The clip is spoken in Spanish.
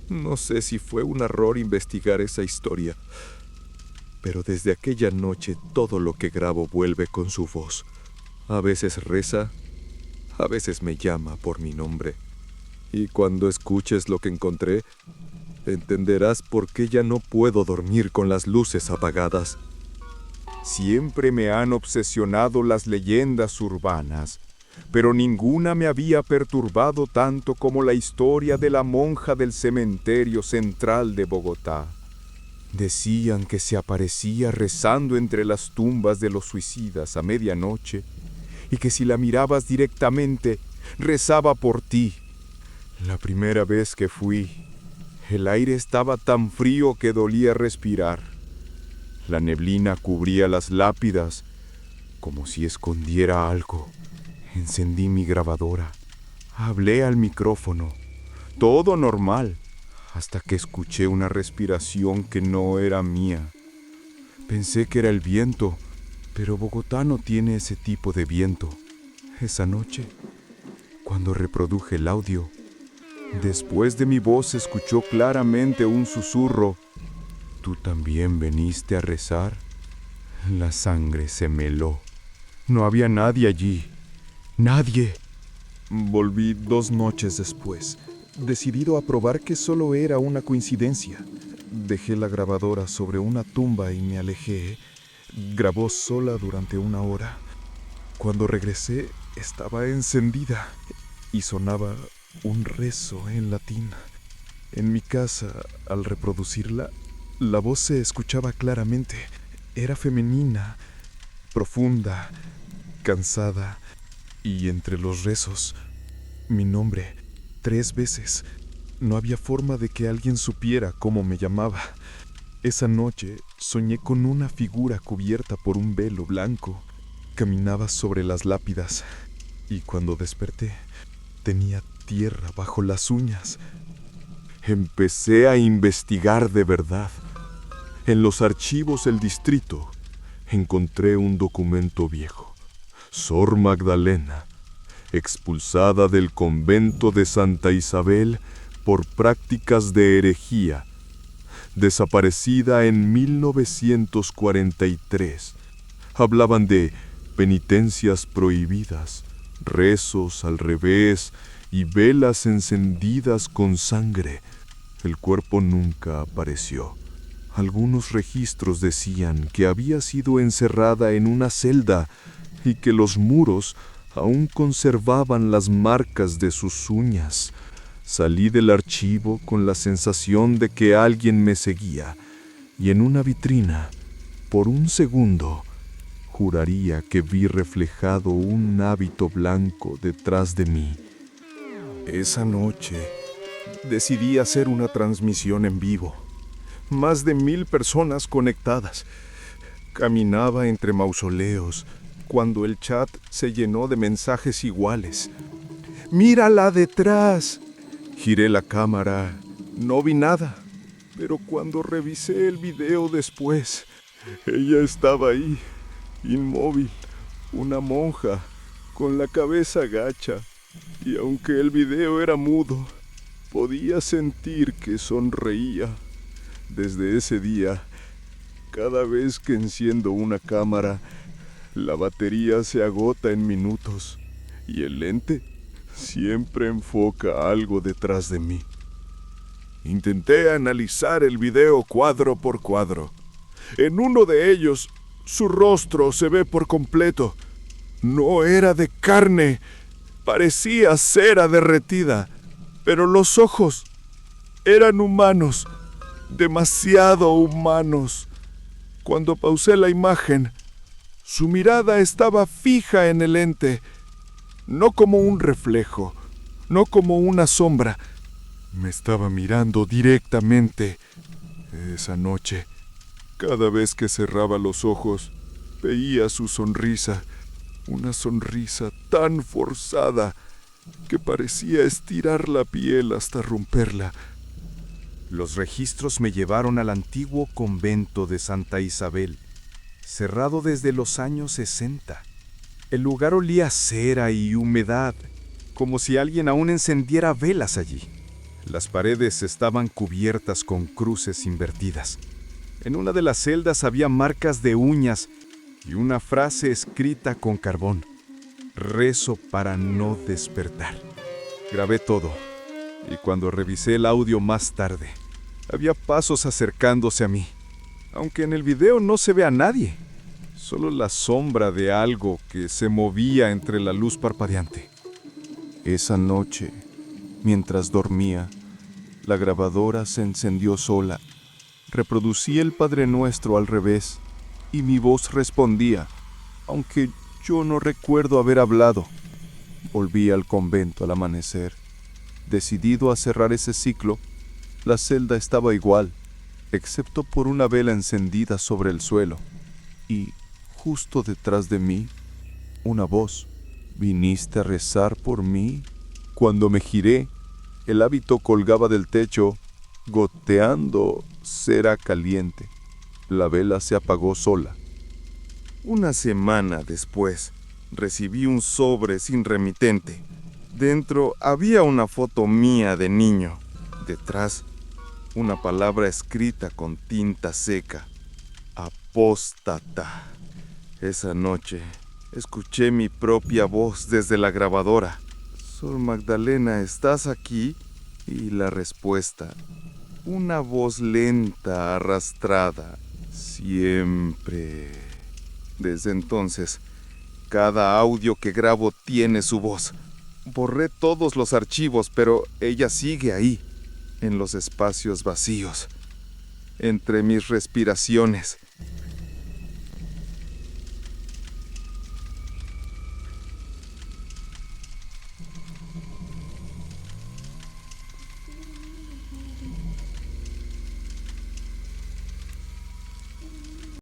No sé si fue un error investigar esa historia, pero desde aquella noche todo lo que grabo vuelve con su voz. A veces reza, a veces me llama por mi nombre. Y cuando escuches lo que encontré, entenderás por qué ya no puedo dormir con las luces apagadas. Siempre me han obsesionado las leyendas urbanas, pero ninguna me había perturbado tanto como la historia de la monja del cementerio central de Bogotá. Decían que se aparecía rezando entre las tumbas de los suicidas a medianoche y que si la mirabas directamente, rezaba por ti. La primera vez que fui, el aire estaba tan frío que dolía respirar. La neblina cubría las lápidas como si escondiera algo. Encendí mi grabadora, hablé al micrófono, todo normal, hasta que escuché una respiración que no era mía. Pensé que era el viento, pero Bogotá no tiene ese tipo de viento. Esa noche, cuando reproduje el audio, después de mi voz se escuchó claramente un susurro. ¿Tú también viniste a rezar? La sangre se me heló. No había nadie allí. Nadie. Volví 2 noches después, decidido a probar que solo era una coincidencia. Dejé la grabadora sobre una tumba y me alejé. Grabó sola durante 1 hora. Cuando regresé, estaba encendida y sonaba un rezo en latín. En mi casa, al reproducirla, la voz se escuchaba claramente. Era femenina, profunda, cansada, y entre los rezos, mi nombre, 3 veces. No había forma de que alguien supiera cómo me llamaba. Esa noche soñé con una figura cubierta por un velo blanco. Caminaba sobre las lápidas y cuando desperté, tenía tierra bajo las uñas. Empecé a investigar de verdad. En los archivos del distrito encontré un documento viejo. Sor Magdalena, expulsada del convento de Santa Isabel por prácticas de herejía, desaparecida en 1943. Hablaban de penitencias prohibidas, rezos al revés y velas encendidas con sangre. El cuerpo nunca apareció. Algunos registros decían que había sido encerrada en una celda y que los muros aún conservaban las marcas de sus uñas. Salí del archivo con la sensación de que alguien me seguía, y en una vitrina, por un segundo, juraría que vi reflejado un hábito blanco detrás de mí. Esa noche decidí hacer una transmisión en vivo. Más de 1000 personas conectadas. Caminaba entre mausoleos cuando el chat se llenó de mensajes iguales. ¡Mírala detrás! Giré la cámara. No vi nada. Pero cuando revisé el video después, ella estaba ahí, inmóvil, una monja, con la cabeza gacha. Y aunque el video era mudo, podía sentir que sonreía. Desde ese día, cada vez que enciendo una cámara, la batería se agota en minutos y el lente siempre enfoca algo detrás de mí. Intenté analizar el video cuadro por cuadro. En uno de ellos, su rostro se ve por completo. No era de carne, parecía cera derretida, pero los ojos eran humanos, demasiado humanos. Cuando pausé la imagen, su mirada estaba fija en el lente, no como un reflejo, no como una sombra. Me estaba mirando directamente. Esa noche, cada vez que cerraba los ojos, veía su sonrisa, una sonrisa tan forzada que parecía estirar la piel hasta romperla. Los registros me llevaron al antiguo convento de Santa Isabel, cerrado desde los años 60. El lugar olía a cera y humedad, como si alguien aún encendiera velas allí. Las paredes estaban cubiertas con cruces invertidas. En una de las celdas había marcas de uñas y una frase escrita con carbón: rezo para no despertar. Grabé todo, y cuando revisé el audio más tarde, había pasos acercándose a mí, aunque en el video no se ve a nadie, solo la sombra de algo que se movía entre la luz parpadeante. Esa noche, mientras dormía, la grabadora se encendió sola. Reproducí el Padre Nuestro al revés y mi voz respondía, aunque yo no recuerdo haber hablado. Volví al convento al amanecer. Decidido a cerrar ese ciclo, la celda estaba igual, excepto por una vela encendida sobre el suelo. Y, justo detrás de mí, una voz: ¿viniste a rezar por mí? Cuando me giré, el hábito colgaba del techo, goteando cera caliente. La vela se apagó sola. Una semana después, recibí un sobre sin remitente. Dentro había una foto mía de niño. Detrás, una palabra escrita con tinta seca: apóstata. Esa noche, escuché mi propia voz desde la grabadora: Sor Magdalena, ¿estás aquí? Y la respuesta: una voz lenta, arrastrada: siempre. Desde entonces, cada audio que grabo tiene su voz. Borré todos los archivos, pero ella sigue ahí, en los espacios vacíos, entre mis respiraciones,